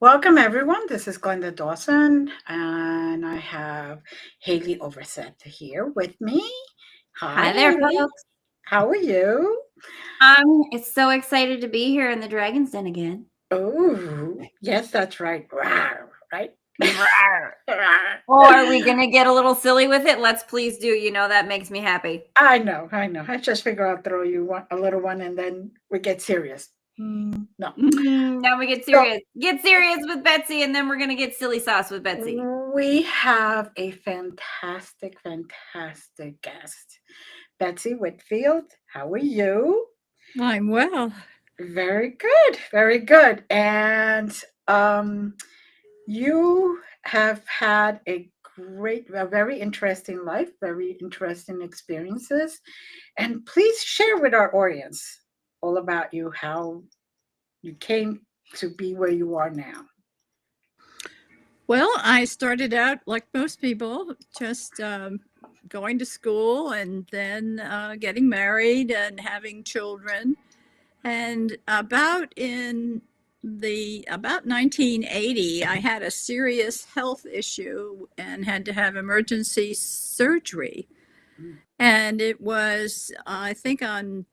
Welcome, everyone. This is Glenda Dawson, and I have Haleigh Overseth here with me. Hi, Hi there, Haleigh. folks. How are you? It's so excited to be here in the Dragon's Den again. Oh, yes, that's right. Rawr, right? Rawr. Rawr. Or are we going to get a little silly with it? Let's please do. You know, that makes me happy. I know. I just figure I'll throw you a little one, and then we get serious. No. Now we get So serious. Get serious with Betsy, and then we're going to get silly sauce with Betsy. we have a fantastic guest. Betsy Whitfill, how are you? I'm well. Very good, very good. And you have had a very interesting life, very interesting experiences. And please share with our audience all about you, how you came to be where you are now. Well, I started out like most people, just going to school and then getting married and having children. And about 1980, I had a serious health issue and had to have emergency surgery. And it was, I think, on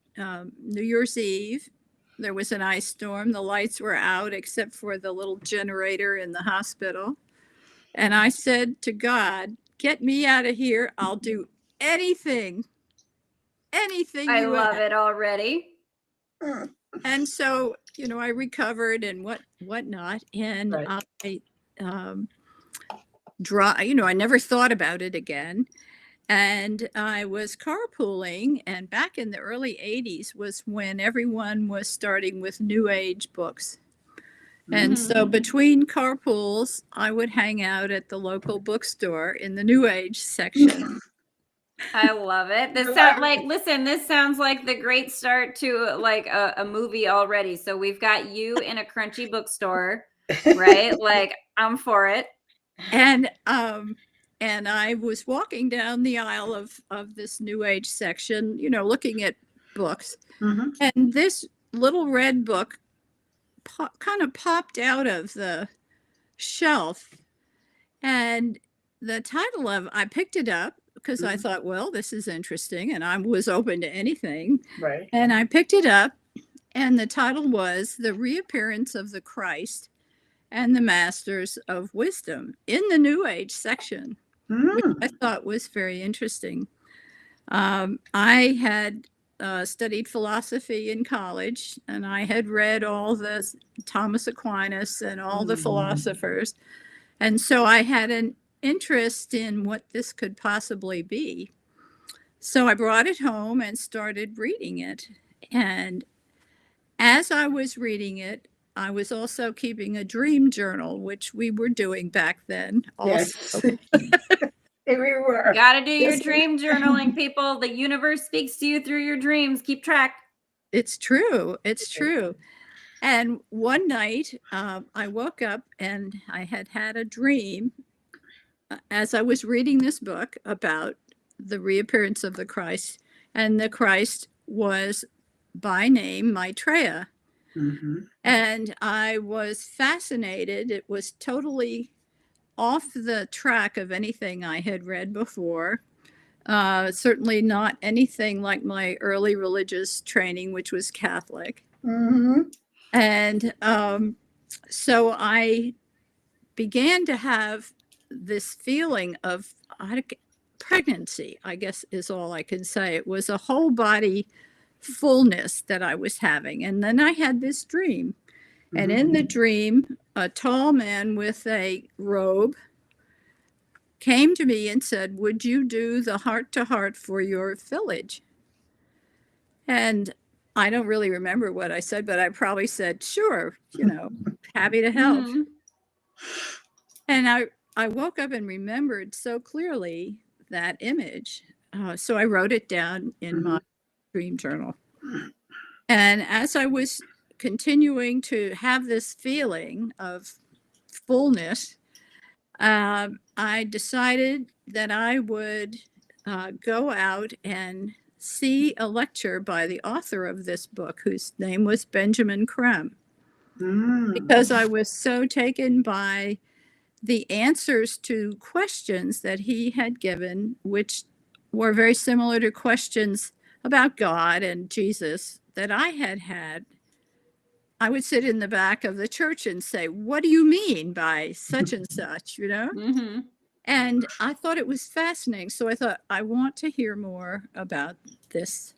New Year's Eve. There was an ice storm. The lights were out except for the little generator in the hospital. And I said to God, get me out of here. I'll do anything. Anything I you love ask. it already. And so, I recovered and whatnot. And Right. I I never thought about it again. And I was carpooling, and back in the early 80s was when everyone was starting with New Age books. And so between carpools, I would hang out at the local bookstore in the New Age section. I love it. This sounds like the great start to like a movie already. So we've got you in a crunchy bookstore, right? Like, I'm for it. And I was walking down the aisle of this New Age section, looking at books. And this little red book kind of popped out of the shelf. And the title I picked it up because I thought, well, this is interesting. And I was open to anything. Right. And I picked it up, and the title was The Reappearance of the Christ and the Masters of Wisdom in the New Age section, which I thought was very interesting. I had studied philosophy in college, and I had read all the Thomas Aquinas and all the philosophers. And so I had an interest in what this could possibly be. So I brought it home and started reading it. And as I was reading it, I was also keeping a dream journal, which we were doing back then. Also. Yes. We were. Gotta do your dream journaling, people. The universe speaks to you through your dreams. Keep track. It's true. It's true. And one night I woke up and I had a dream as I was reading this book about the reappearance of the Christ. And the Christ was by name Maitreya. And I was fascinated. It was totally off the track of anything I had read before. Certainly not anything like my early religious training, which was Catholic. And so I began to have this feeling of pregnancy, I guess is all I can say. It was a whole body fullness that I was having. And then I had this dream. And in the dream, a tall man with a robe came to me and said, would you do the heart-to-heart for your village? And I don't really remember what I said, but I probably said, sure, happy to help. And I woke up and remembered so clearly that image. So I wrote it down in my dream journal. And as I was continuing to have this feeling of fullness, I decided that I would go out and see a lecture by the author of this book, whose name was Benjamin Crumb. because I was so taken by the answers to questions that he had given, which were very similar to questions about God and Jesus that I had had. I would sit in the back of the church and say, "What do you mean by such and such?" Mm-hmm. And I thought it was fascinating. So I thought, I want to hear more about this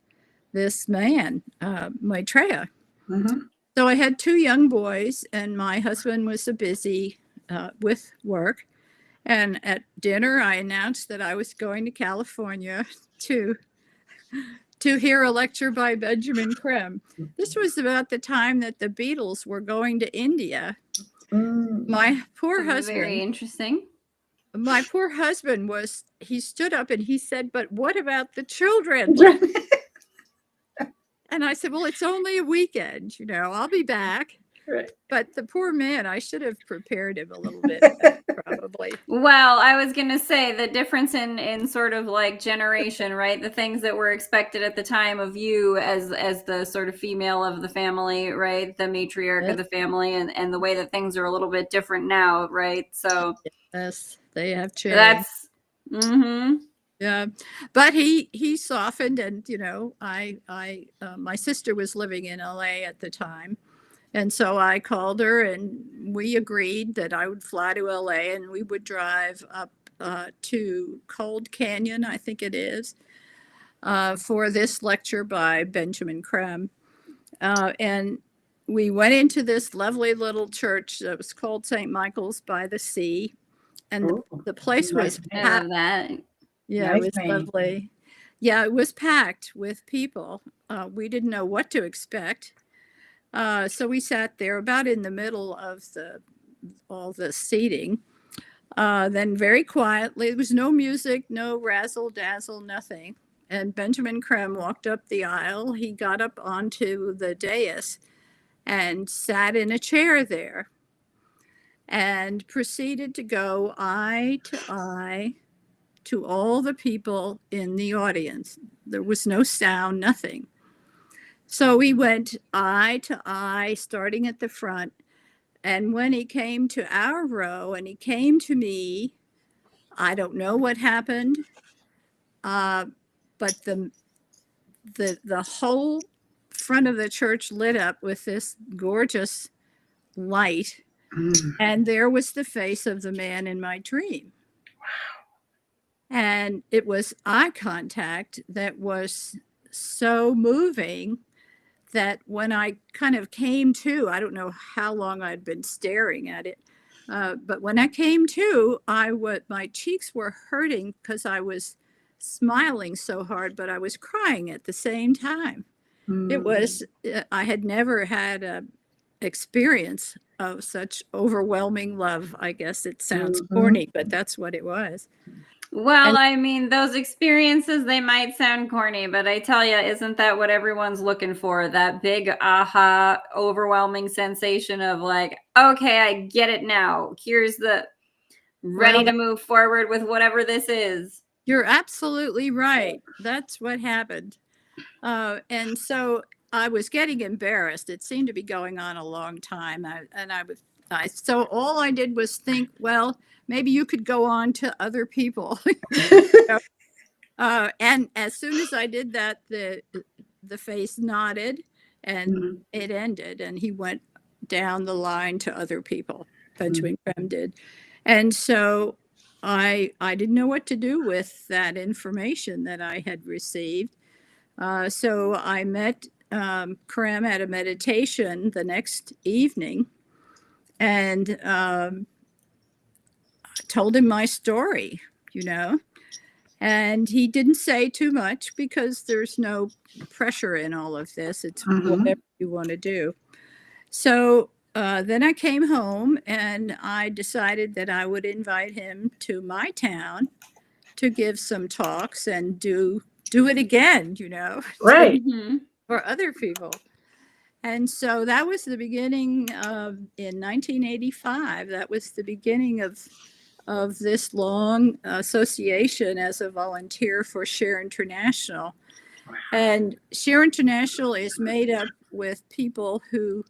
man, Maitreya. So I had two young boys, and my husband was so busy with work. And at dinner, I announced that I was going to California to hear a lecture by Benjamin Creme. This was about the time that the Beatles were going to India. My poor husband. Very interesting. My poor husband he stood up and he said, "But what about the children?" And I said, "Well, it's only a weekend, I'll be back." Right. But the poor man, I should have prepared him a little bit better, probably. Well, I was going to say the difference in sort of like generation, right? The things that were expected at the time of you as the sort of female of the family, right? The matriarch of the family, and the way that things are a little bit different now, right? So yes, they have changed. That's yeah, but he softened, and my sister was living in LA at the time. And so I called her and we agreed that I would fly to LA and we would drive up to Cold Canyon, I think it is, for this lecture by Benjamin Creme. And we went into this lovely little church that was called St. Michael's by the Sea. And the place was packed. I love that. Yeah, nice it was name. lovely. Yeah, it was packed with people. We didn't know what to expect. So we sat there about in the middle of all the seating. Then very quietly, there was no music, no razzle dazzle, nothing. And Benjamin Creme walked up the aisle. He got up onto the dais and sat in a chair there and proceeded to go eye to eye to all the people in the audience. There was no sound, nothing. So we went eye to eye, starting at the front. And when he came to our row and he came to me, I don't know what happened, but the whole front of the church lit up with this gorgeous light. And there was the face of the man in my dream. And it was eye contact that was so moving that when I kind of came to, I don't know how long I'd been staring at it, but when I came to, my cheeks were hurting because I was smiling so hard, but I was crying at the same time. It was, I had never had a experience of such overwhelming love. I guess it sounds corny, but that's what it was. Well, I mean, those experiences, they might sound corny, but I tell you, isn't that what everyone's looking for? That big aha, overwhelming sensation of like, okay, I get it now. Here's the ready to move forward with whatever this is. You're absolutely right. That's what happened. And so I was getting embarrassed. It seemed to be going on a long time. So all I did was think, well, maybe you could go on to other people. And as soon as I did that, the face nodded and it ended, and he went down the line to other people. Benjamin Creme did. And so I didn't know what to do with that information that I had received. So I met Creme at a meditation the next evening and told him my story, and he didn't say too much because there's no pressure in all of this. It's whatever you want to do. So then I came home and I decided that I would invite him to my town to give some talks and do it again, Right. for other people. And so that was the beginning in 1985. That was the beginning of this long association as a volunteer for Share International. And Share International is made up with people who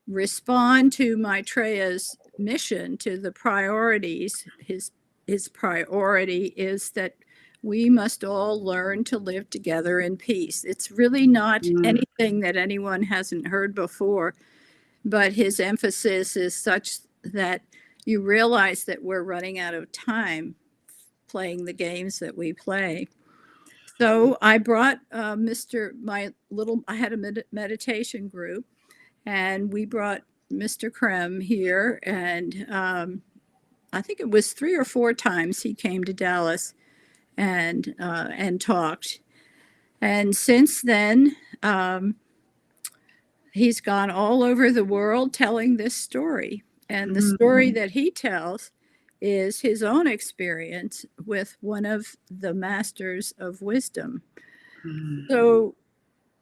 respond to Maitreya's mission, to the priorities. His priority is that we must all learn to live together in peace. It's really not anything that anyone hasn't heard before, but his emphasis is such that you realize that we're running out of time playing the games that we play. So I brought I had a meditation group, and we brought Mr. Krem here, and I think it was 3 or 4 times he came to Dallas and talked. And since then, he's gone all over the world telling this story. And the story that he tells is his own experience with one of the masters of wisdom. So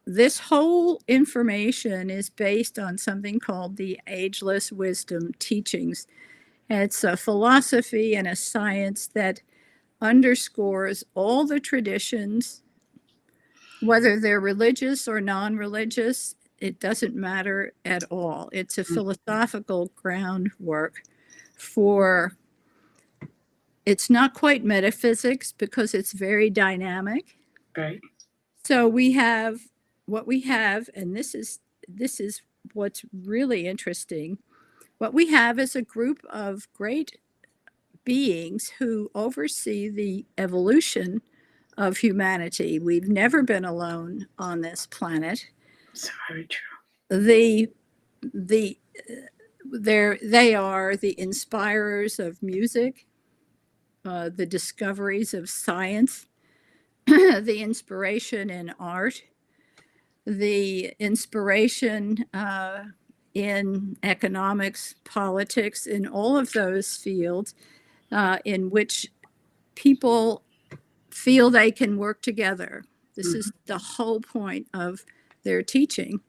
this whole information is based on something called the Ageless Wisdom Teachings. And it's a philosophy and a science that underscores all the traditions, whether they're religious or non-religious. It doesn't matter at all. It's a philosophical groundwork for, it's not quite metaphysics because it's very dynamic. Right. So we have what we have, and this is what's really interesting. What we have is a group of great beings who oversee the evolution of humanity. We've never been alone on this planet. It's very true. They are the inspirers of music, the discoveries of science, the inspiration in art, the inspiration in economics, politics, in all of those fields in which people feel they can work together. This is the whole point of their teaching.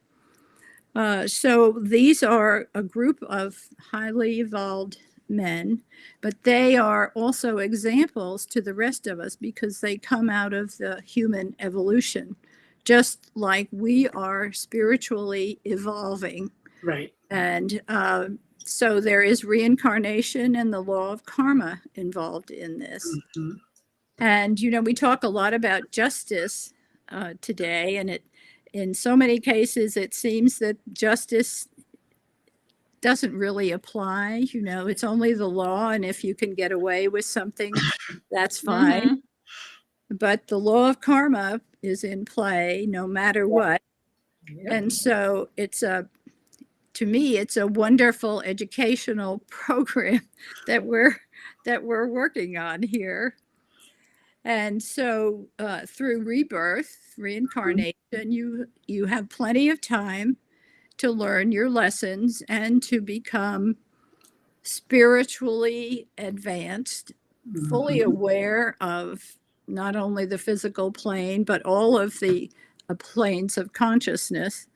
So these are a group of highly evolved men, but they are also examples to the rest of us because they come out of the human evolution, just like we are spiritually evolving. Right. And so there is reincarnation and the law of karma involved in this. And, you know, we talk a lot about justice today, and in so many cases, it seems that justice doesn't really apply. You know, it's only the law, and if you can get away with something, that's fine. But the law of karma is in play no matter what. And so to me, it's a wonderful educational program that we're working on here. And so through rebirth, reincarnation, you have plenty of time to learn your lessons and to become spiritually advanced, fully aware of not only the physical plane, but all of the planes of consciousness.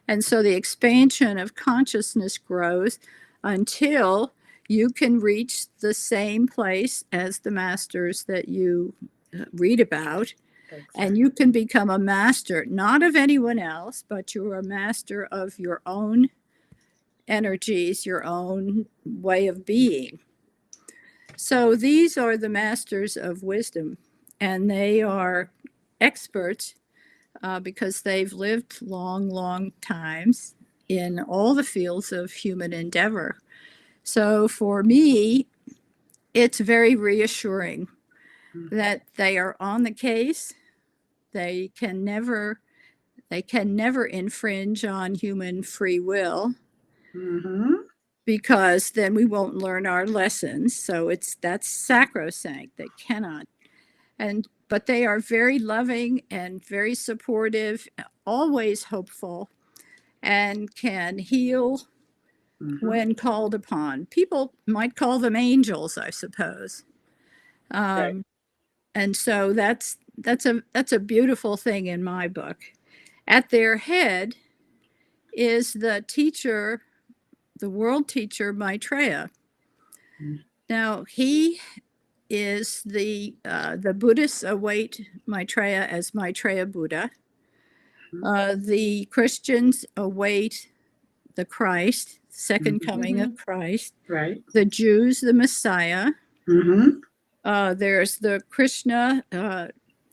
And so the expansion of consciousness grows until you can reach the same place as the masters that you read about. And you can become a master, not of anyone else, but you're a master of your own energies, your own way of being. So these are the masters of wisdom, and they are experts because they've lived long times in all the fields of human endeavor. So for me, it's very reassuring that they are on the case. They can never infringe on human free will because then we won't learn our lessons. So that's sacrosanct. They cannot. But they are very loving and very supportive, always hopeful, and can heal when called upon. People might call them angels, I suppose. And so that's a beautiful thing in my book. At their head is the teacher, the world teacher Maitreya. Now he is the Buddhists await Maitreya as Maitreya Buddha. The Christians await the Christ, second coming of Christ. Right. The Jews, the Messiah. Mm-hmm. There's the Krishna,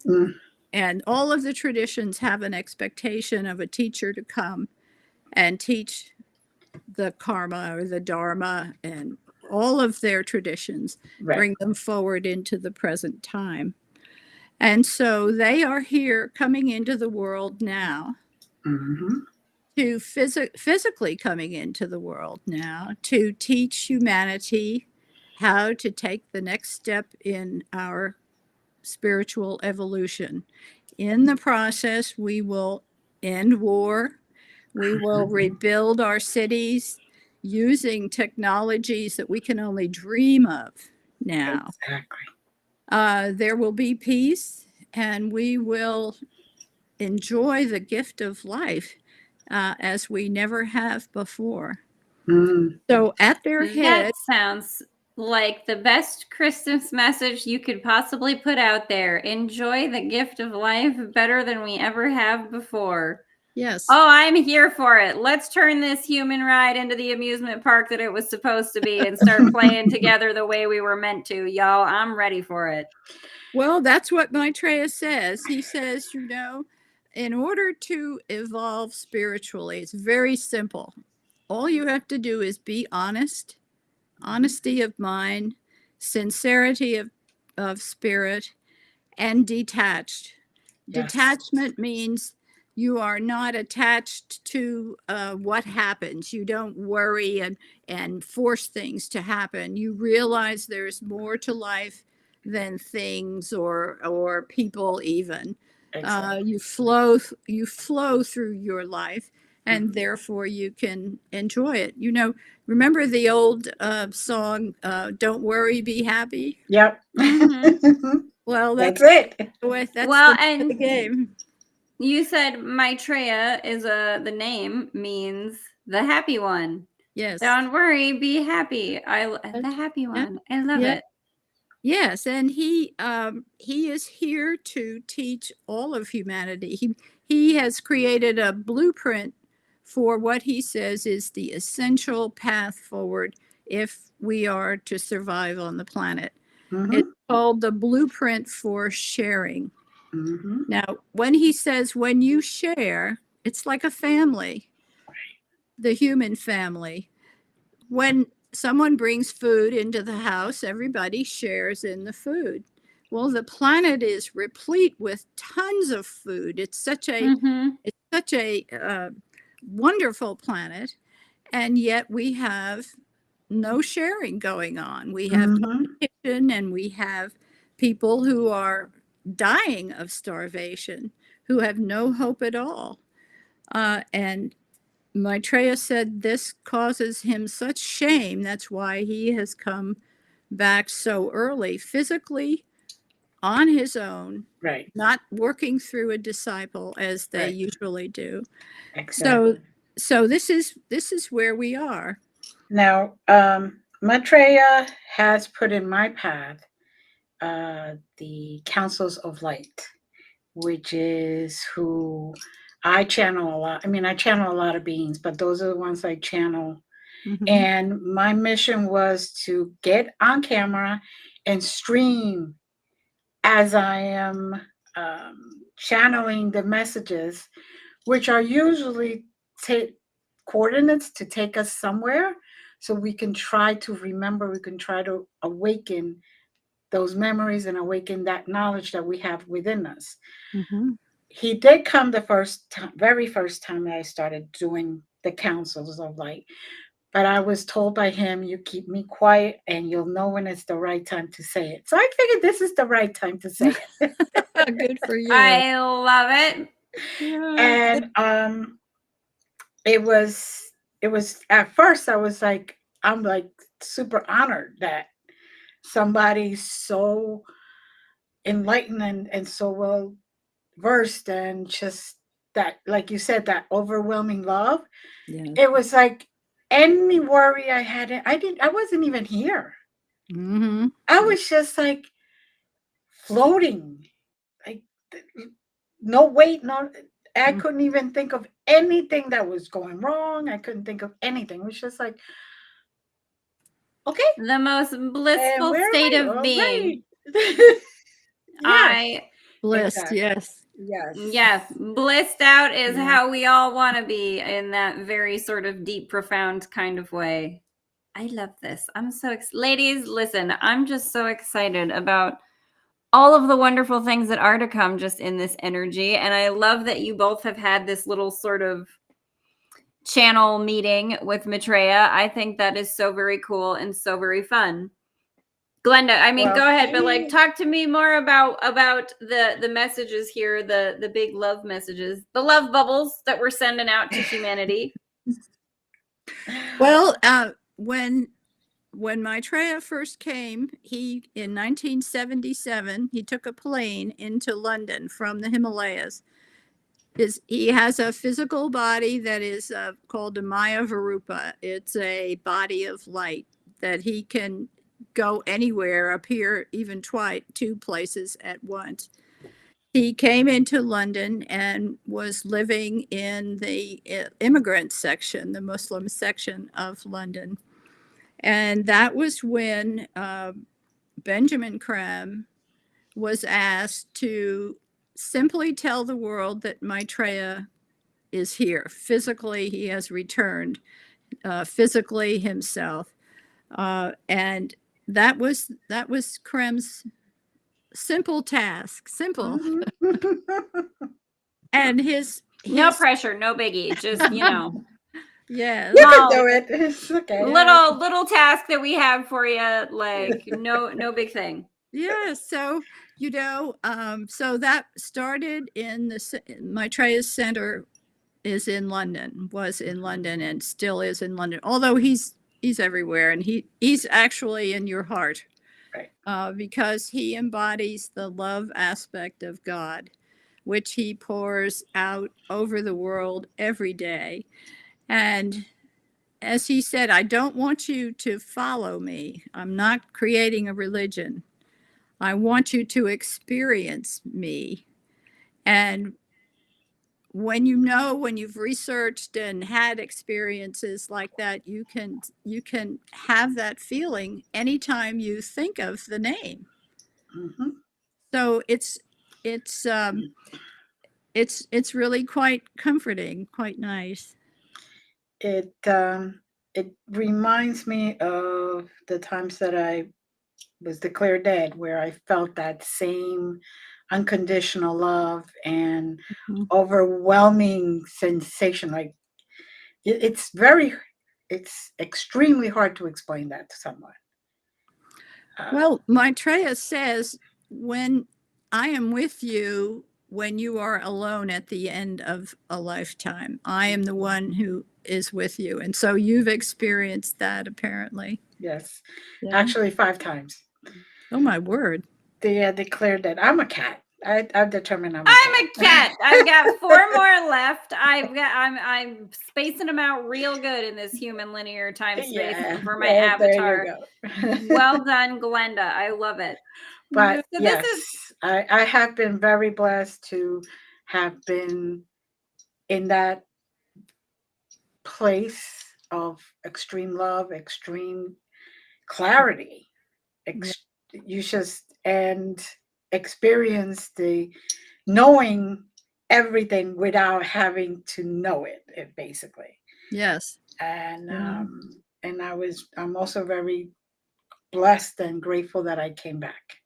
Mm. and all of the traditions have an expectation of a teacher to come and teach the karma or the dharma, and all of their traditions Right. bring them forward into the present time. And so they are here coming into the world now, Mm-hmm. to physically coming into the world now to teach humanity how to take the next step in our spiritual evolution. In the process, we will end war. We will rebuild our cities using technologies that we can only dream of now. Exactly. There will be peace, and we will enjoy the gift of life as we never have before. Mm. So at their That head, sounds like the best Christmas message you could possibly put out there. Enjoy the gift of life better than we ever have before. yes. Oh, I'm here for it. Let's turn this human ride into the amusement park that it was supposed to be and start playing together the way we were meant to, y'all. I'm ready for it. Well, that's what Maitreya says. He says, you know, in order to evolve spiritually, it's very simple. All you have to do is be honest, honesty of mind, sincerity of spirit, and detached. Yes. Detachment means you are not attached to what happens. You don't worry and force things to happen. You realize there's more to life than things or people even. Exactly. You flow through your life, and therefore you can enjoy it. You know, remember the old song, "Don't Worry, Be Happy"? Yep. Well, That's it. that's Well, the and game. you said Maitreya is the name means the happy one. Yes. Don't worry, be happy. The happy Yeah. one. I love Yeah. it. Yes, and he is here to teach all of humanity. He has created a blueprint for what he says is the essential path forward if we are to survive on the planet. Mm-hmm. It's called the blueprint for sharing. Mm-hmm. Now, when he says when you share, it's like a family, the human family. When someone brings food into the house, everybody shares in the food. Well, the planet is replete with tons of food. It's such a wonderful planet, and yet we have no sharing going on. We have Mm-hmm. competition, and we have people who are dying of starvation, who have no hope at all. And Maitreya said this causes him such shame. That's why he has come back so early, physically on his own, Right. not working through a disciple as they Right. usually do. Exactly. So this is where we are. Now, Maitreya has put in my path the Councils of Light, which is who I channel a lot. I mean, I channel a lot of beings, but those are the ones I channel. Mhm. And my mission was to get on camera and stream as I am channeling the messages, which are usually coordinates to take us somewhere so we can try to remember, we can try to awaken those memories and awaken that knowledge that we have within us. Mhm. He did come the very first time that I started doing the councils of light. But I was told by him, you keep me quiet and you'll know when it's the right time to say it. So I figured this is the right time to say it. Good for you. I love it. And it was at first I was like, I'm like super honored that somebody so enlightened and so well versed and just that, like you said, that overwhelming love. Yeah. It was like any worry I had, I wasn't even here. Mm-hmm. I was just like floating, like no weight, no, I couldn't even think of anything that was going wrong. I couldn't think of anything. It was just like, okay, The most and blissful where state am I? of All being. right. Yes, I Blessed, exactly. yes. Yes. Yes, blissed out is Yeah. how we all want to be, in that very sort of deep, profound kind of way. I love this. I'm so ladies, listen, I'm just so excited about all of the wonderful things that are to come just in this energy. And I love that you both have had this little sort of channel meeting with Maitreya. I think that is so very cool and so very fun. Glenda, I mean, Well, go ahead, but like, talk to me more about the messages here, the big love messages, the love bubbles that we're sending out to humanity. Well, when Maitreya first came, he in 1977 he took a plane into London from the Himalayas. He has a physical body that is called a Maya Varupa. It's a body of light that he can go anywhere, appear even two places at once. He came into London and was living in the immigrant section, the Muslim section of London. And that was when Benjamin Crumb was asked to simply tell the world that Maitreya is here. Physically, he has returned, physically himself. And that was Crumb's simple task, simple. And his No pressure, no biggie, just, you know. Yeah. You can do it. It's okay. Little task that we have for you, like no big thing. Yeah. So, so that started in Maitreya's center was in London and still is in London. Although he's everywhere, and he's actually in your heart, right. Because he embodies the love aspect of God, which he pours out over the world every day. And as he said, I don't want you to follow me. I'm not creating a religion. I want you to experience me. And when you've researched and had experiences like that, you can have that feeling anytime you think of the name. Mm-hmm. So it's really quite comforting, quite nice. It reminds me of the times that I was declared dead, where I felt that same unconditional love and Mm-hmm. overwhelming sensation. Like it's extremely hard to explain that to someone. Well, Maitreya says, when I am with you, when you are alone at the end of a lifetime, I am the one who is with you. And so you've experienced that, apparently. Yes, Yeah. actually 5 times. Oh, my word. They declared that I'm a cat. I've determined I'm a cat. I've got 4 more left. I'm spacing them out real good in this human linear time space for my avatar. There you go. Well done, Glenda. I love it. But So yes, I have been very blessed to have been in that place of extreme love, extreme clarity. You just and experience the knowing everything without having to know it basically. Yes. And I'm also very blessed and grateful that I came back,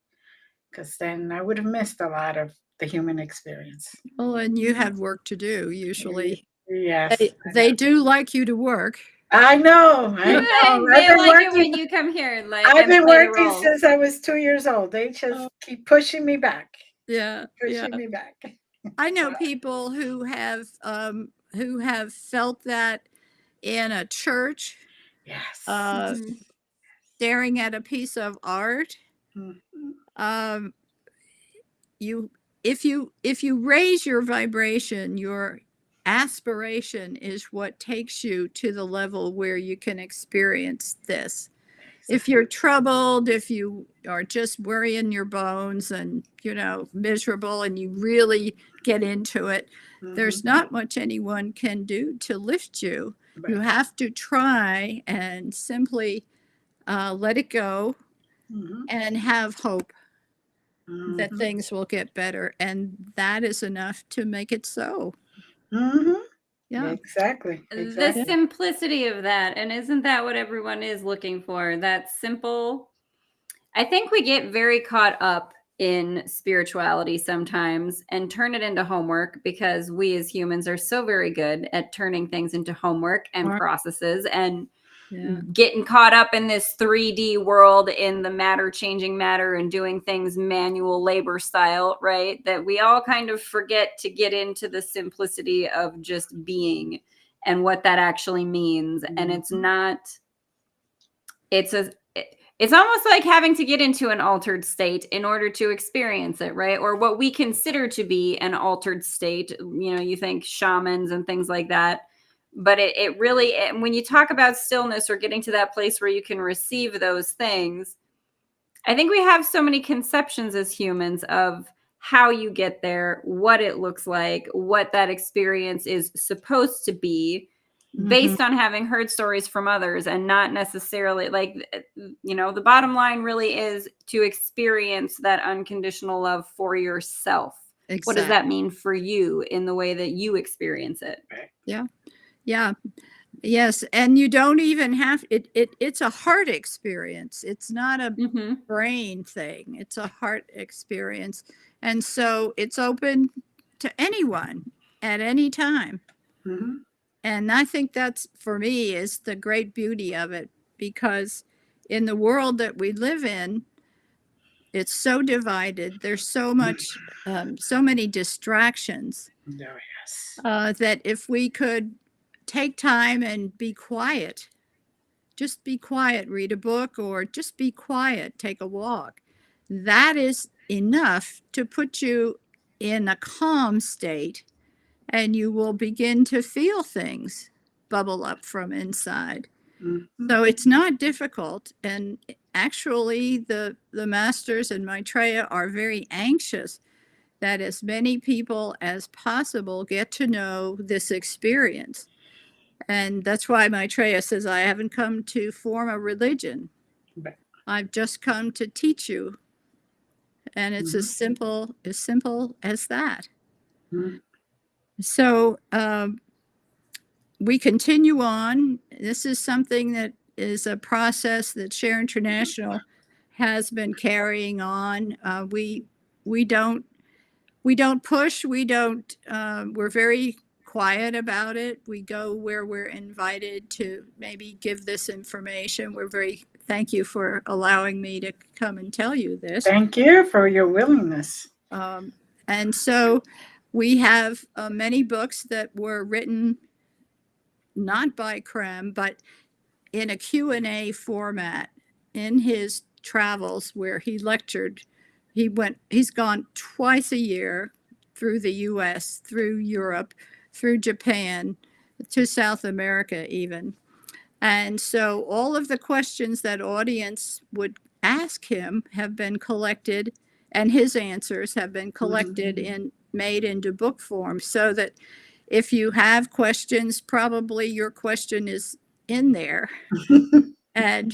because then I would have missed a lot of the human experience. Oh, and you had work to do, usually. Yes. They do like you to work. I know. They like it when you come here. Like, I've been working since I was 2 years old. They just keep pushing me back. Yeah. Pushing me back. I know people who have felt that in a church. Yes. Staring at a piece of art. Mm-hmm. If you raise your vibration, your aspiration is what takes you to the level where you can experience this. if you're troubled, if you are just worrying your bones and, miserable and you really get into it, there's not much anyone can do to lift you. You have to try and simply let it go and have hope that things will get better. And that is enough to make it so. Yeah. Exactly. The simplicity of that. And isn't that what everyone is looking for? That simple. I think we get very caught up in spirituality sometimes and turn it into homework because we as humans are so very good at turning things into homework and processes and getting caught up in this 3D world in the matter changing matter and doing things manual labor style, right? That we all kind of forget to get into the simplicity of just being and what that actually means. And it's not, it's almost like having to get into an altered state in order to experience it, right? Or what we consider to be an altered state. You think shamans and things like that. But it really, when you talk about stillness or getting to that place where you can receive those things, I think we have so many conceptions as humans of how you get there, what it looks like, what that experience is supposed to be, based on having heard stories from others and not necessarily the bottom line really is to experience that unconditional love for yourself. Exactly. What does that mean for you in the way that you experience it? Yeah. Yes. And you don't even have it's a heart experience. It's not a brain thing. It's a heart experience. And so it's open to anyone at any time. And I think that's, for me, is the great beauty of it, because in the world that we live in, it's so divided. There's so much, so many distractions. That if we could take time and be quiet, just be quiet, read a book, or just be quiet, take a walk, that is enough to put you in a calm state. And you will begin to feel things bubble up from inside. So it's not difficult. And actually, the masters and Maitreya are very anxious that as many people as possible get to know this experience. And that's why Maitreya says, I haven't come to form a religion. I've just come to teach you. And it's as simple as that. So we continue on. This is something that is a process that Share International has been carrying on. We don't push. We're very quiet about it. We go where we're invited to maybe give this information. Thank you for allowing me to come and tell you this. Thank you for your willingness. And so we have many books that were written not by Krem, but in a Q&A format in his travels where he lectured. He's gone twice a year through the US, through Europe, through Japan, to South America even. And so all of the questions that audience would ask him have been collected, and his answers have been collected and made into book form, so that if you have questions, probably your question is in there. And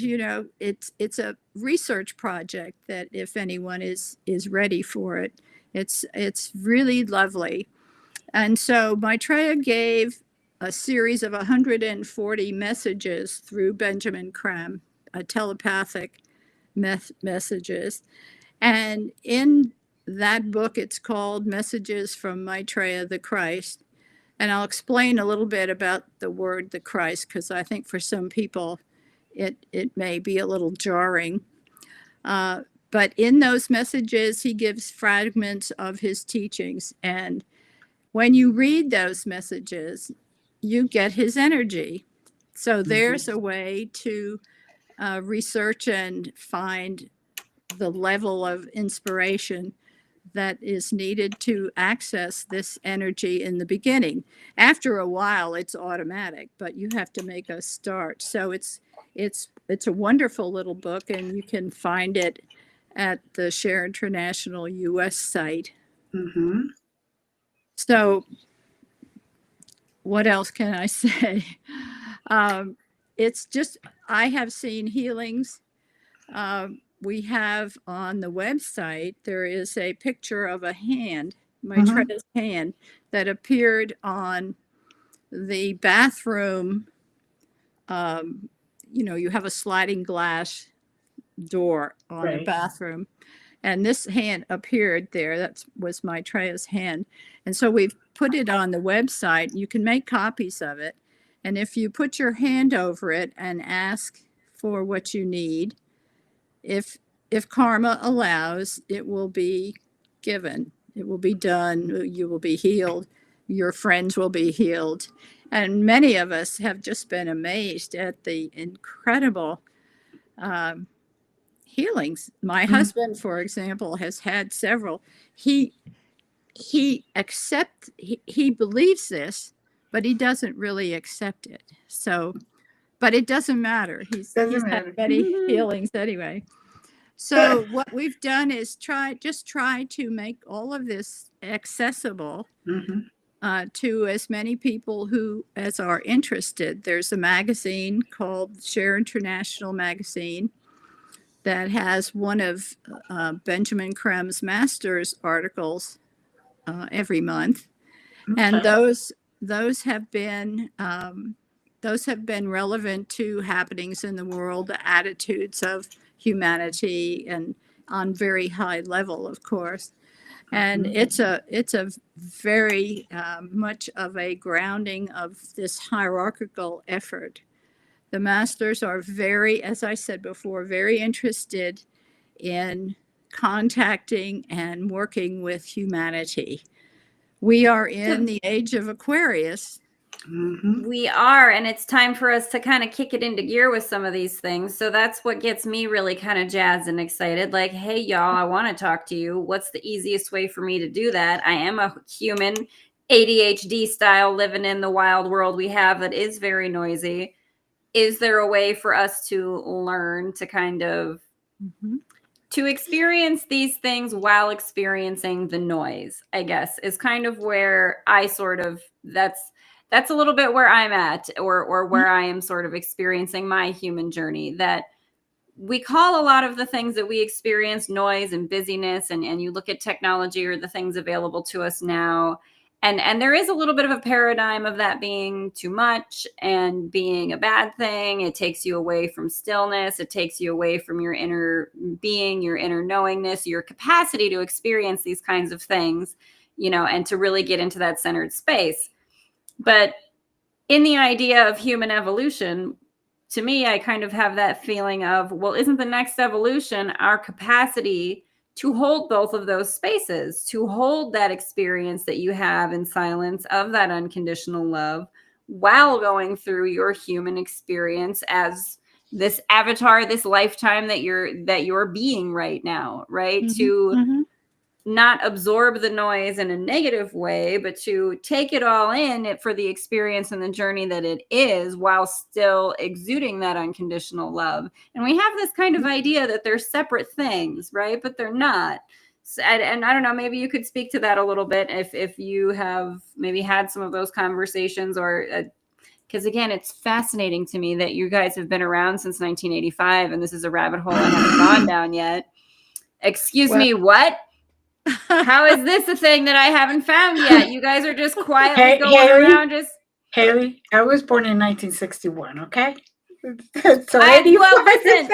it's a research project that if anyone is ready for it, it's really lovely. And so Maitreya gave a series of 140 messages through Benjamin Krem, telepathic messages. And in that book, it's called Messages from Maitreya the Christ. And I'll explain a little bit about the word the Christ, because I think for some people it may be a little jarring. But in those messages, he gives fragments of his teachings. And when you read those messages, you get his energy. So there's a way to research and find the level of inspiration that is needed to access this energy in the beginning. After a while, it's automatic, but you have to make a start. So it's it's a wonderful little book, and you can find it at the Share International US site. Mm-hmm. So what else can I say? It's just, I have seen healings. We have on the website, there is a picture of a hand, Maitreya's hand, that appeared on the bathroom. You have a sliding glass door on a Right. bathroom, and this hand appeared there. That was Maitreya's hand. And so we've put it on the website. You can make copies of it. And if you put your hand over it and ask for what you need, if karma allows, it will be given. It will be done. You will be healed. Your friends will be healed. And many of us have just been amazed at the incredible healings. My husband, for example, has had several. He believes this, but he doesn't really accept it. So, but it doesn't matter. He's Doesn't had matter. many healings anyway. So what we've done is try to make all of this accessible to as many people who as are interested. There's a magazine called Share International Magazine that has one of Benjamin Krem's master's articles every month, and those have been relevant to happenings in the world, the attitudes of humanity, and on very high level, of course. And it's a very much of a grounding of this hierarchical effort. The masters are very, as I said before, very interested in contacting and working with humanity. We are in the age of Aquarius. We are, and it's time for us to kind of kick it into gear with some of these things. So that's what gets me really kind of jazzed and excited. Like, hey, y'all, I want to talk to you. What's the easiest way for me to do that? I am a human, ADHD style, living in the wild world we have that is very noisy. Is there a way for us to learn to kind of to experience these things while experiencing the noise, I guess, is kind of where I sort of, that's a little bit where I'm at, or where I am sort of experiencing my human journey, that we call a lot of the things that we experience noise and busyness, and you look at technology or the things available to us now, and there is a little bit of a paradigm of that being too much and being a bad thing. It takes you away from stillness. It takes you away from your inner being, your inner knowingness, your capacity to experience these kinds of things, and to really get into that centered space. But in the idea of human evolution, to me, I kind of have that feeling of, well, isn't the next evolution our capacity to hold both of those spaces, to hold that experience that you have in silence of that unconditional love while going through your human experience as this avatar, this lifetime that you're being right now, right? To not absorb the noise in a negative way, but to take it all in for the experience and the journey that it is, while still exuding that unconditional love. And we have this kind of idea that they're separate things, right? But they're not. And I don't know, maybe you could speak to that a little bit if you have maybe had some of those conversations, or because again, it's fascinating to me that you guys have been around since 1985, and this is a rabbit hole I haven't gone down yet. Excuse me, what? How is this a thing that I haven't found yet? You guys are just quietly going around just... Haleigh, I was born in 1961, okay? So well, listen,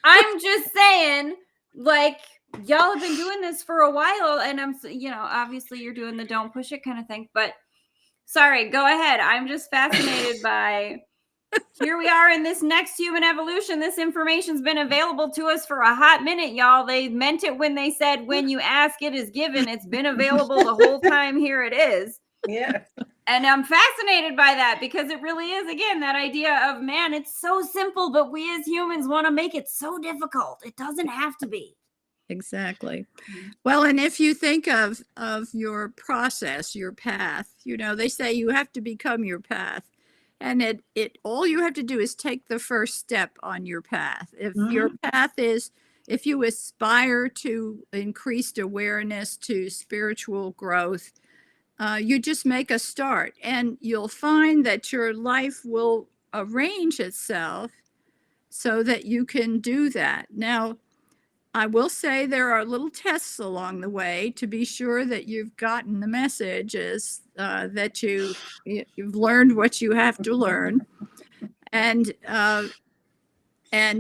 I'm just saying, like, y'all have been doing this for a while, and I'm, obviously you're doing the don't push it kind of thing, but sorry, go ahead. I'm just fascinated by... Here we are in this next human evolution. This information's been available to us for a hot minute, y'all. They meant it when they said, when you ask, it is given. It's been available the whole time. Here it is. Yeah. And I'm fascinated by that, because it really is, again, that idea of, man, it's so simple, but we as humans want to make it so difficult. It doesn't have to be. Exactly. Well, and if you think of your process, your path, they say you have to become your path. And it all you have to do is take the first step on your path. If your Mhm. path is, if you aspire to increased awareness, to spiritual growth, you just make a start, and you'll find that your life will arrange itself so that you can do that. Now, I will say there are little tests along the way to be sure that you've gotten the messages, that you've learned what you have to learn, and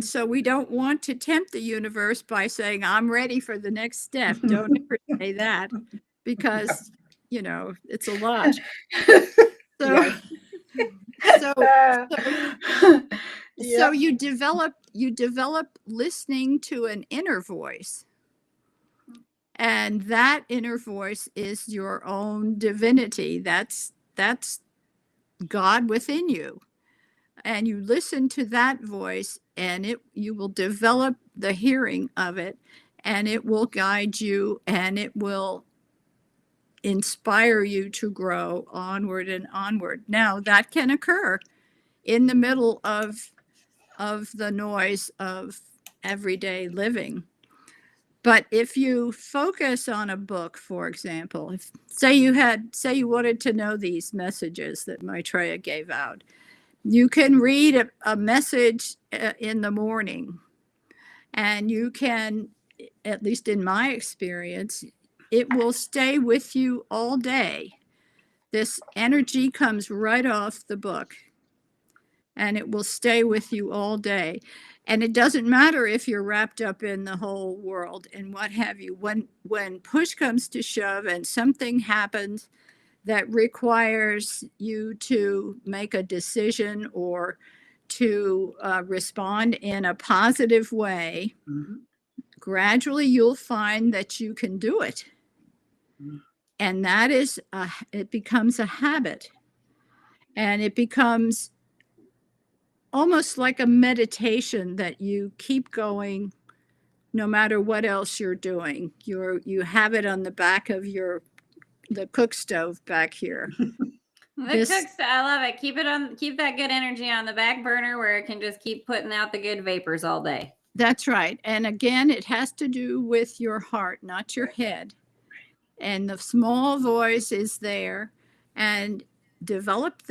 so we don't want to tempt the universe by saying, "I'm ready for the next step." Don't ever say that, because it's a lot. So Yes. so so so Yep. you develop listening to an inner voice. And that inner voice is your own divinity. That's God within you. And you listen to that voice, and you will develop the hearing of it, and it will guide you, and it will inspire you to grow onward and onward. Now, that can occur in the middle of the noise of everyday living. But if you focus on a book, for example, say you wanted to know these messages that Maitreya gave out, you can read a message in the morning, and you can, at least in my experience, it will stay with you all day. This energy comes right off the book, and it will stay with you all day. And it doesn't matter if you're wrapped up in the whole world and what have you. When push comes to shove and something happens that requires you to make a decision or to respond in a positive way, Mhm. gradually you'll find that you can do it. Mhm. And it becomes a habit, and it becomes almost like a meditation that you keep going no matter what else you're doing. You have it on the back of the cook stove back here. The This cooks, I love it. Keep that good energy on the back burner where it can just keep putting out the good vapors all day. That's right. And again, it has to do with your heart, not your head. And the small voice is there, and develop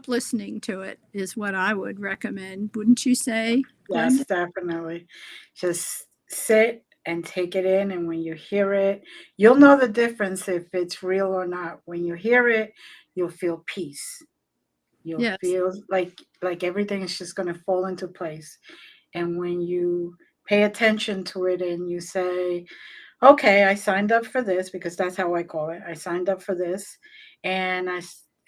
listening to it is what I would recommend. Wouldn't you say, Yes, Glenda? definitely. Just sit and take it in, and when you hear it, you'll know the difference if it's real or not. When you hear it, you'll feel peace. You'll Yes. feel like everything is just going to fall into place. And when you pay attention to it and you say, okay, I signed up for this, because that's how I call it. I signed up for this, and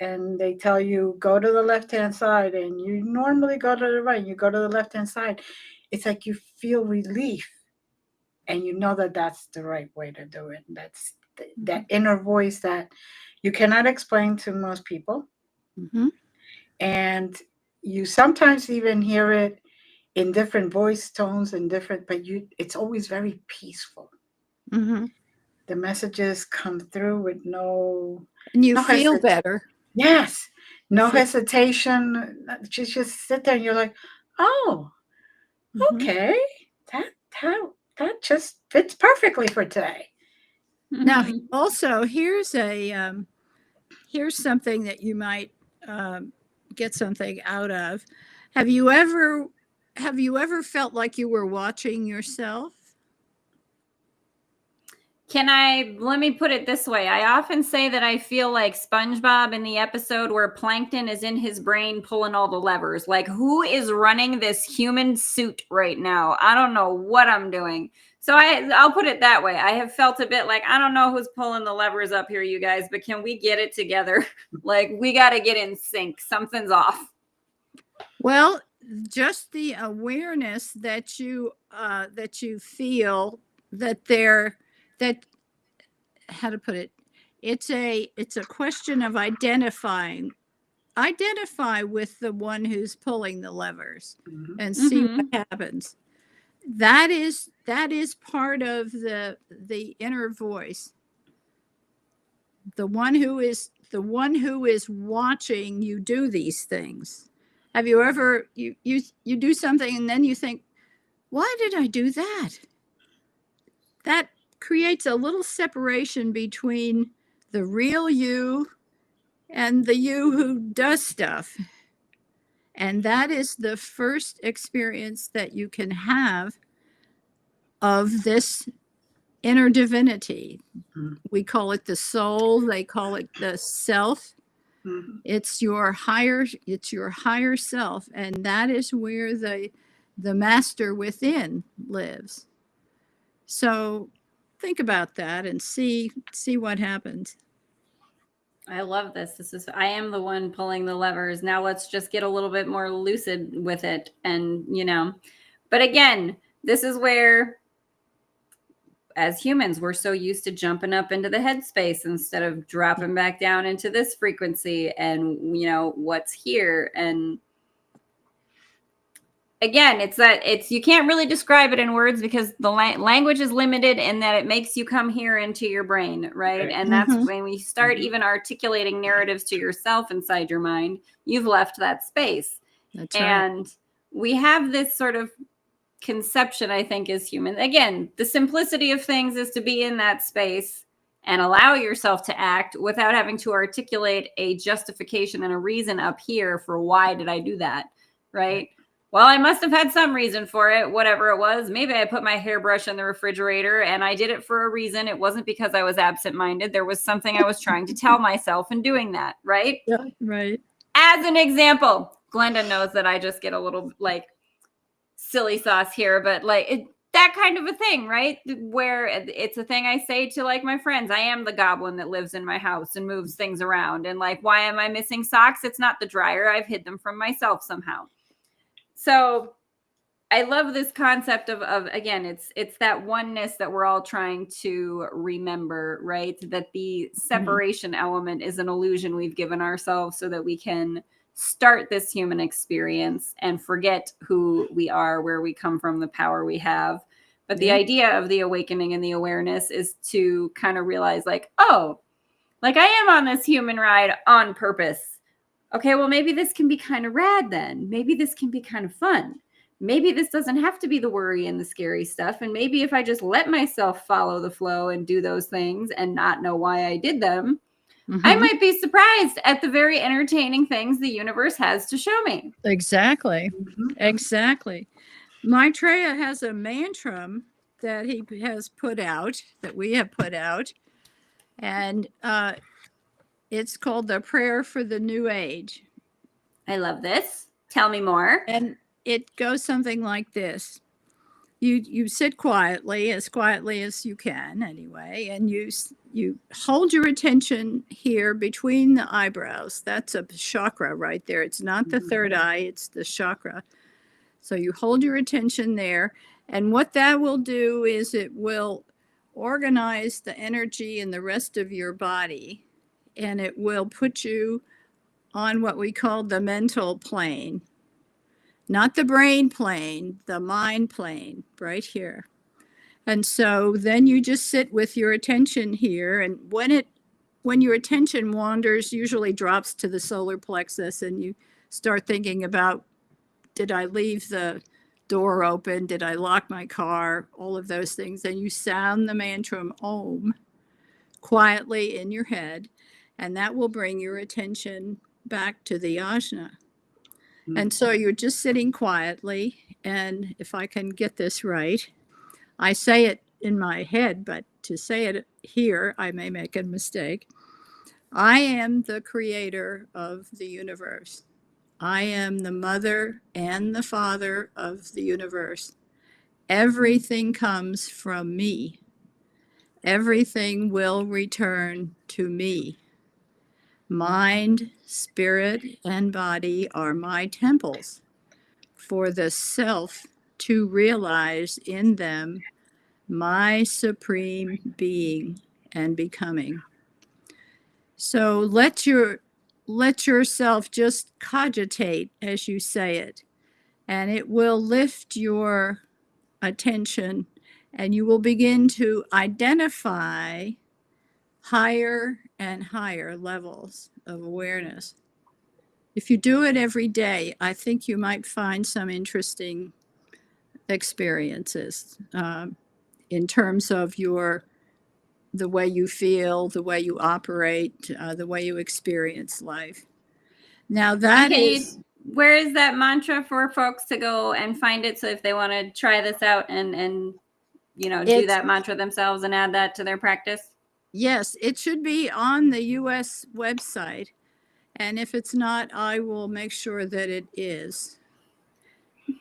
and they tell you go to the left hand side, and you normally go to the right. You go to the left hand side. It's like you feel relief, and you know that that's the right way to do it. That's that inner voice that you cannot explain to most people, Mm-hmm. and you sometimes even hear it in different voice tones and different, but it's always very peaceful. Mm-hmm. The messages come through with And you no feel hesitation. better. Yes, You no feel. hesitation. Just sit there and you're like, oh, Mm-hmm. okay, that that just fits perfectly for today. Now, also, here's something that you might um, get something out of. Have you ever have you ever felt like you were watching yourself? Let me put it this way. I often say that I feel like SpongeBob in the episode where Plankton is in his brain pulling all the levers. Like, who is running this human suit right now? I don't know what I'm doing. So I'll put it that way. I have felt a bit like, I don't know who's pulling the levers up here, you guys, but can we get it together? Like, we got to get in sync. Something's off. Well, just the awareness that you feel that they're that how to put it, it's a question of identify with the one who's pulling the levers Mhm. and see Mm-hmm. what happens. That is part of the inner voice. The one who is the one who is watching you do these things. Have you ever, you do something and then you think, why did I do that? That creates a little separation between the real you and the you who does stuff. And that is the first experience that you can have of this inner divinity. Mhm. We call it the soul, they call it the self. Mhm. It's your higher self, and that is where the master within lives. So think about that and see what happens. I love this. I am the one pulling the levers. Now let's just get a little bit more lucid with it. And, but again, this is where, as humans, we're so used to jumping up into the headspace instead of dropping back down into this frequency and, what's here. And again, you can't really describe it in words because the language is limited in that it makes you come here into your brain, right? And that's when we start even articulating narratives to yourself inside your mind, you've left that space. That's and we have this sort of conception, I think, as human. Again, the simplicity of things is to be in that space and allow yourself to act without having to articulate a justification and a reason up here for why did I do that, right? Well, I must have had some reason for it, whatever it was. Maybe I put my hairbrush in the refrigerator and I did it for a reason. It wasn't because I was absent-minded. There was something I was trying to tell myself in doing that, right? Yeah, right. As an example, Glenda knows that I just get a little silly sauce here, but that kind of a thing, right? Where it's a thing I say to my friends. I am the goblin that lives in my house and moves things around. And why am I missing socks? It's not the dryer. I've hid them from myself somehow. So I love this concept of again, it's that oneness that we're all trying to remember, right? That the separation element is an illusion we've given ourselves so that we can start this human experience and forget who we are, where we come from, the power we have. But the idea of the awakening and the awareness is to kind of realize I am on this human ride on purpose. Okay, well, maybe this can be kind of rad then. Maybe this can be kind of fun. Maybe this doesn't have to be the worry and the scary stuff. And maybe if I just let myself follow the flow and do those things and not know why I did them, I might be surprised at the very entertaining things the universe has to show me. Exactly. Exactly. Maitreya has a mantra that he has put out, that we have put out, and it's called the Prayer for the New Age. I love this. Tell me more. And it goes something like this. You sit quietly as you can anyway, and you hold your attention here between the eyebrows. That's a chakra right there. It's not the third eye, it's the chakra. So you hold your attention there, and what that will do is it will organize the energy in the rest of your body, and it will put you on what we call the mental plane. Not the brain plane, the mind plane, right here. And so then you just sit with your attention here, and when your attention wanders, usually drops to the solar plexus, and you start thinking about, did I leave the door open? Did I lock my car? All of those things. And you sound the mantra Om quietly in your head, and that will bring your attention back to the ajna. And so you're just sitting quietly, and if I can get this right, I say it in my head, but to say it here, I may make a mistake. I am the creator of the universe. I am the mother and the father of the universe. Everything comes from me. Everything will return to me. Mind, spirit, and body are my temples for the self to realize in them my supreme being and becoming. So let yourself just cogitate as you say it, and it will lift your attention, and you will begin to identify higher and higher levels of awareness. If you do it every day, I think you might find some interesting experiences in terms of the way you feel, the way you operate, the way you experience life. Now where is that mantra for folks to go and find it? So if they want to try this out and do that mantra themselves and add that to their practice? Yes, it should be on the US website. And if it's not, I will make sure that it is.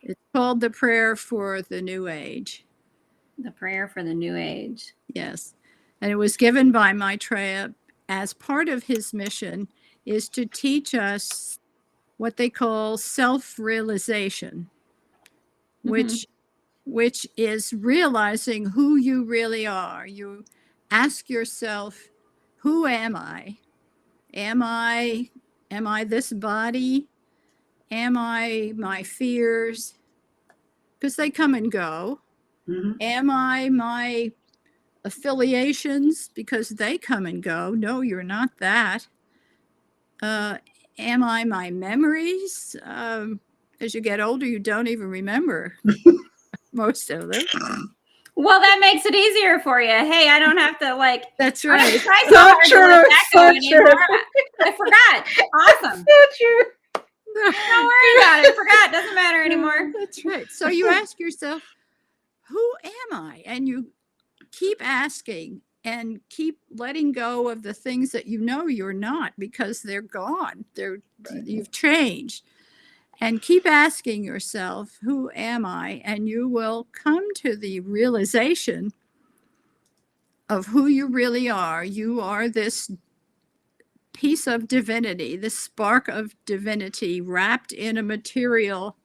It's called the Prayer for the New Age. The Prayer for the New Age. Yes. And it was given by Maitreya as part of his mission is to teach us what they call self-realization, which is realizing who you really are. You ask yourself, who am I? Am I this body? Am I my fears? Because they come and go. Mm-hmm. Am I my affiliations? Because they come and go. No, you're not that. Am I my memories? As you get older, you don't even remember most of them. Well, that makes it easier for you. Hey, I don't have to That's right. So true. So true. I forgot. Awesome. So true. Don't worry about it. Forgot. Doesn't matter anymore. That's right. So you ask yourself, who am I? And you keep asking and keep letting go of the things that you know you're not because they're gone. You've changed. And keep asking yourself, who am I? And you will come to the realization of who you really are. You are this piece of divinity, this spark of divinity wrapped in a material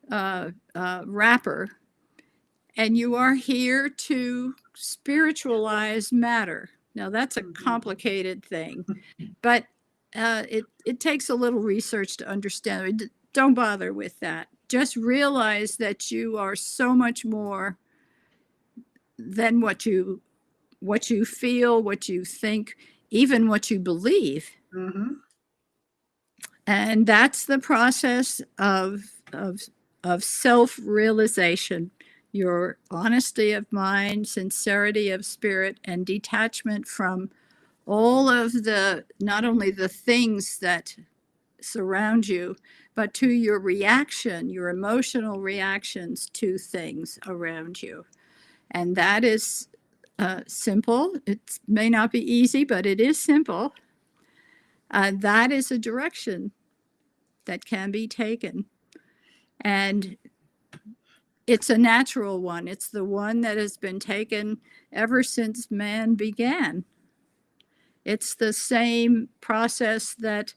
wrapper. And you are here to spiritualize matter. Now, that's a complicated thing, but it takes a little research to understand. Don't bother with that. Just realize that you are so much more than what you feel, what you think, even what you believe. Mm-hmm. And that's the process of self-realization. Your honesty of mind, sincerity of spirit, and detachment from all of not only the things that surround you, but to your reaction, your emotional reactions to things around you. And that is simple. It may not be easy, but it is simple. That is a direction that can be taken. And it's a natural one. It's the one that has been taken ever since man began. It's the same process that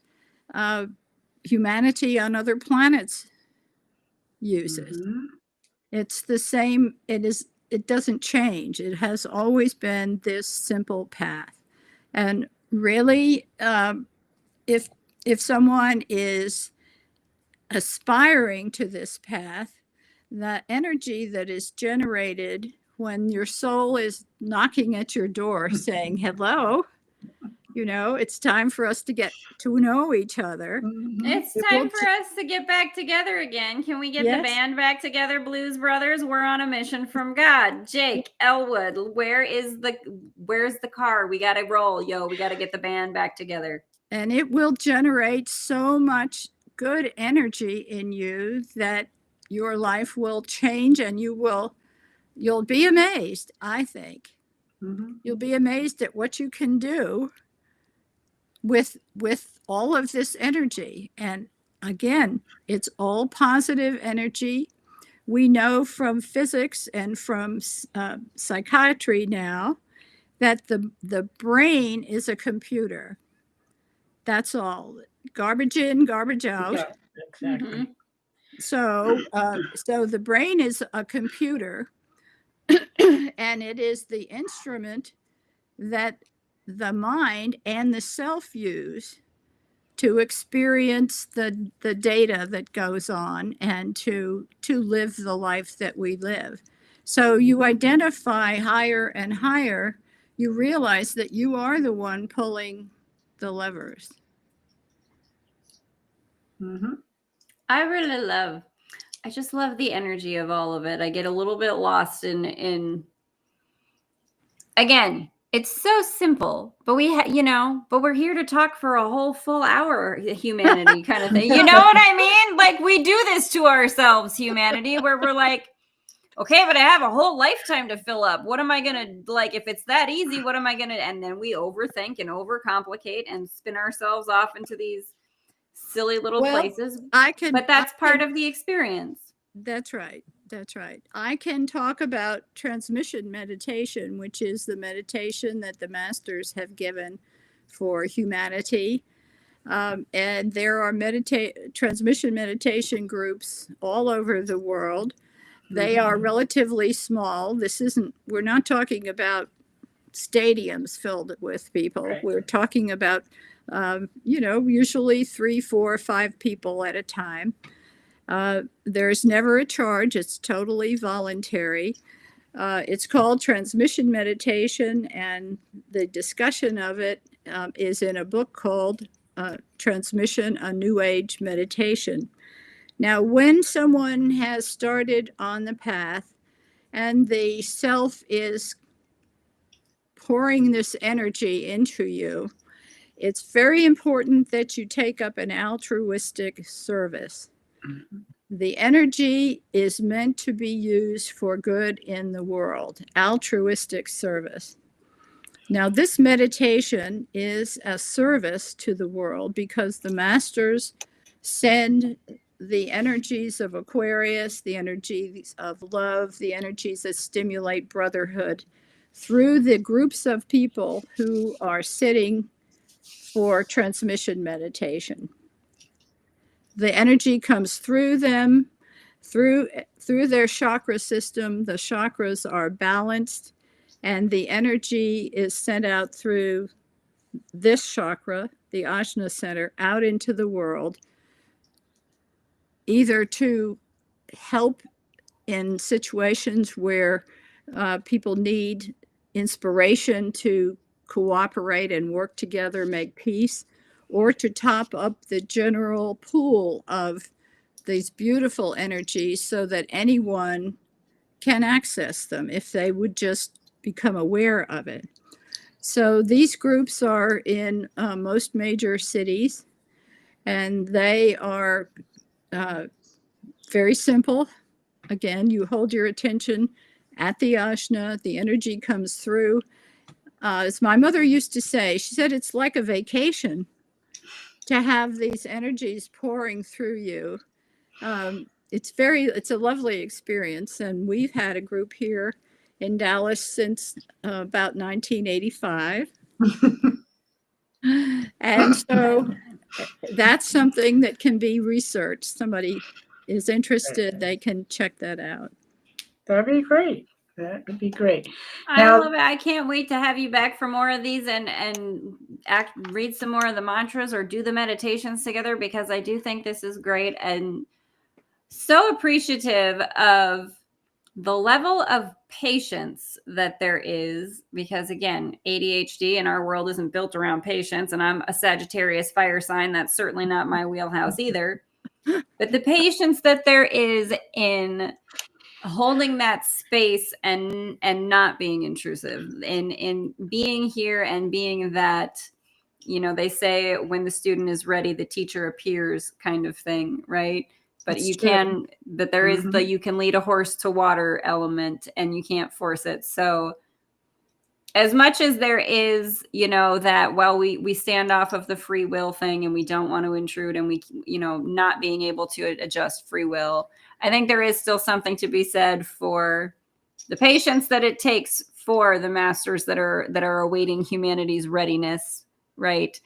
humanity on other planets uses. Mm-hmm. It's the same. It doesn't change. It has always been this simple path. And really, if someone is aspiring to this path, the energy that is generated when your soul is knocking at your door saying, hello, it's time for us to get to know each other. Mm-hmm. It's time for us to get back together again. Can we get the band back together, Blues Brothers? We're on a mission from God. Jake, Elwood, where's the car? We got to roll, yo. We got to get the band back together. And it will generate so much good energy in you that your life will change, and you'll be amazed, I think. Mm-hmm. You'll be amazed at what you can do with all of this energy. And again, it's all positive energy. We know from physics and from psychiatry now that the brain is a computer. That's all. Garbage in, garbage out. Yeah, exactly. Mm-hmm. So the brain is a computer, and it is the instrument that the mind and the self use to experience the data that goes on and to live the life that we live. So you identify higher and higher you realize that you are the one pulling the levers. Mm-hmm. I just love the energy of all of it. I get a little bit lost in again, it's so simple, but but we're here to talk for a whole full hour, humanity kind of thing. You know what I mean? Like, we do this to ourselves, humanity, where we're like, okay, but I have a whole lifetime to fill up. What am I going to, like, if it's that easy, what am I going to, and then we overthink and overcomplicate and spin ourselves off into these silly little places. But that's part of the experience. That's right. That's right. I can talk about transmission meditation, which is the meditation that the masters have given for humanity. And there are transmission meditation groups all over the world. They are relatively small. We're not talking about stadiums filled with people. Right. We're talking about, usually 3, 4, 5 people at a time. There's never a charge. It's totally voluntary. It's called transmission meditation, and the discussion of it is in a book called Transmission, a New Age Meditation. Now, when someone has started on the path and the self is pouring this energy into you, it's very important that you take up an altruistic service. The energy is meant to be used for good in the world, altruistic service. Now, this meditation is a service to the world because the masters send the energies of Aquarius, the energies of love, the energies that stimulate brotherhood through the groups of people who are sitting for transmission meditation. The energy comes through them, through their chakra system. The chakras are balanced, and the energy is sent out through this chakra, the Ajna center, out into the world, either to help in situations where people need inspiration to cooperate and work together, make peace, or to top up the general pool of these beautiful energies so that anyone can access them if they would just become aware of it. So these groups are in most major cities, and they are very simple. Again, you hold your attention at the ajna, the energy comes through. As my mother used to say, she said it's like a vacation to have these energies pouring through you. It's a lovely experience, and we've had a group here in Dallas since about 1985. And so that's something that can be researched. Somebody is interested, they can check that out. That'd be great. That would be great. I love it. I can't wait to have you back for more of these and read some more of the mantras or do the meditations together, because I do think this is great and so appreciative of the level of patience that there is, because again, ADHD in our world isn't built around patience, and I'm a Sagittarius fire sign. That's certainly not my wheelhouse either. But the patience that there is in holding that space and not being intrusive, in being here and being that, they say when the student is ready, the teacher appears kind of thing, right? But there is the you can lead a horse to water element, and you can't force it. So as much as there is, that, we stand off of the free will thing and we don't want to intrude, and we, not being able to adjust free will, I think there is still something to be said for the patience that it takes for the masters that are awaiting humanity's readiness, right?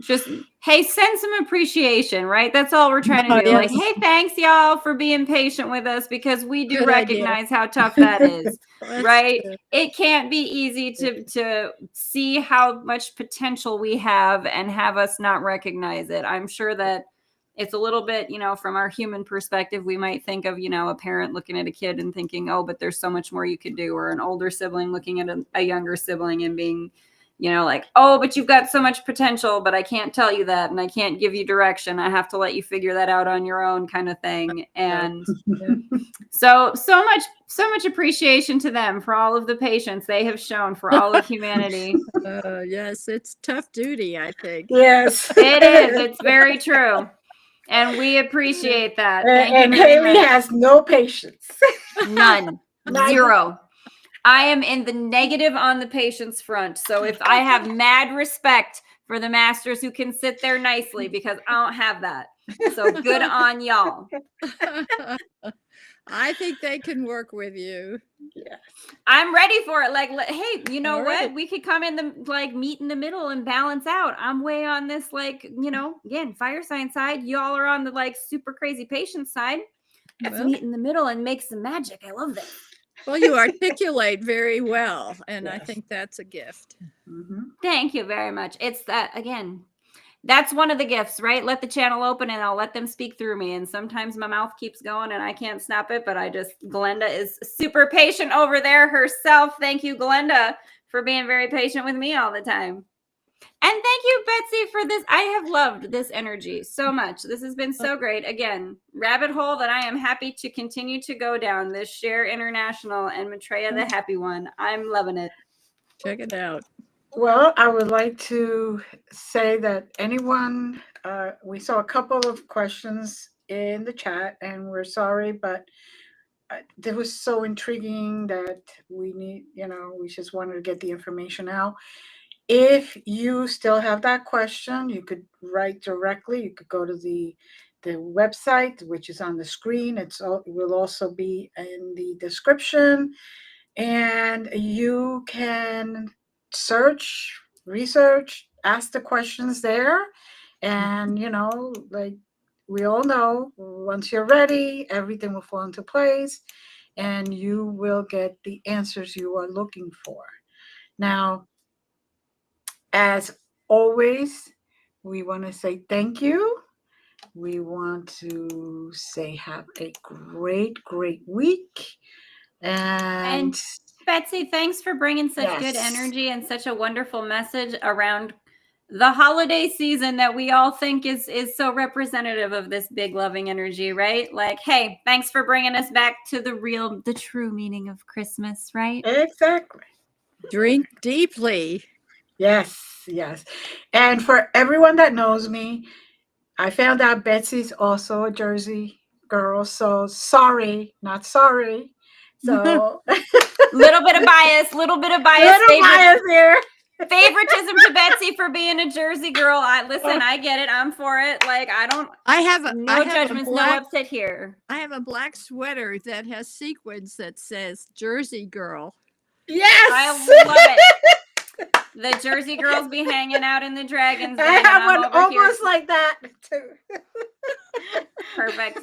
Just, hey, send some appreciation, right? That's all we're trying to do. Yes. Like, hey, thanks y'all for being patient with us, because we do recognize how tough that is, right? Good. It can't be easy to see how much potential we have and have us not recognize it. I'm sure that it's a little bit, from our human perspective, we might think of, a parent looking at a kid and thinking, oh, but there's so much more you could do, or an older sibling looking at a younger sibling and being, like, oh, but you've got so much potential, but I can't tell you that, and I can't give you direction. I have to let you figure that out on your own, kind of thing. And so much appreciation to them for all of the patience they have shown for all of humanity. Yes, it's tough duty, I think. Yes, It is. It's very true. And we appreciate that. Thank and you very Haleigh much. has no patience. None. None. Zero. I am in the negative on the patience front. So if I have mad respect for the masters who can sit there nicely, because I don't have that. So good on y'all. I think they can work with you. Yeah. I'm ready for it. Like, hey, you know All what? right. We could come in meet in the middle and balance out. I'm way on this, again, fire sign side. Y'all are on the super crazy patience side. Let's meet in the middle and make some magic. I love that. Well, you articulate very well, and I Yes. think that's a gift. Mm-hmm. Thank you very much. It's that, again, that's one of the gifts, right? Let the channel open and I'll let them speak through me. And sometimes my mouth keeps going and I can't stop it, but Glenda is super patient over there herself. Thank you, Glenda, for being very patient with me all the time. And thank you, Betsy, for this. I have loved this energy so much. This has been so great. Again, rabbit hole that I am happy to continue to go down, this Share International and Maitreya the Happy One. I'm loving it. Check it out. Well, I would like to say that anyone, we saw a couple of questions in the chat, and we're sorry, but it was so intriguing that we just wanted to get the information out. If you still have that question, you could write directly. You could go to the website, which is on the screen. It will also be in the description, and you can search, research, ask the questions there. And like we all know, once you're ready, everything will fall into place and you will get the answers you are looking for. Now, as always, we want to say thank you. We want to say have a great, great week. And Betsy, thanks for bringing such Yes. good energy and such a wonderful message around the holiday season that we all think is so representative of this big loving energy, right? Like, hey, thanks for bringing us back to the true meaning of Christmas, right? Exactly. Drink deeply. Yes, yes. And for everyone that knows me, I found out Betsy's also a Jersey girl. So sorry, not sorry. So little bit of bias little bias here. Favoritism to Betsy for being a Jersey girl. I get it. I'm for it. Like, I have no judgments, no upset here. I have a black sweater that has sequins that says Jersey girl. Yes. I love it. The Jersey girls be hanging out in the Dragons Den. I have one almost here. like that too. Perfect.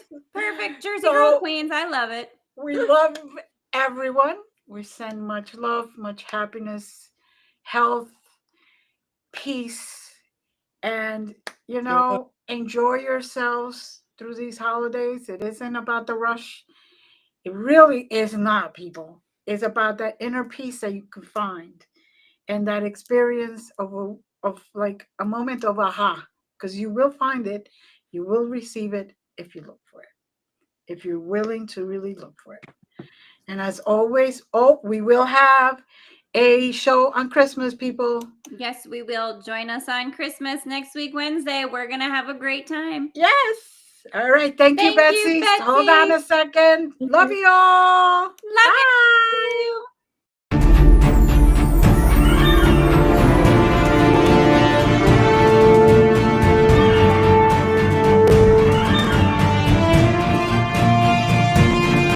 Jersey girl queens. I love it. We love everyone. We send much love, much happiness, health, peace, and enjoy yourselves through these holidays. It isn't about the rush. It really is not, people. It's about that inner peace that you can find and that experience of like a moment of aha, because you will find it, you will receive it if you look for it, if you're willing to really look for it. And as always, we will have a show on Christmas, people. Yes, we will. Join us on Christmas next week, Wednesday. We're going to have a great time. Yes. All right. Thank you, Betsy. Hold on a second. Love you all.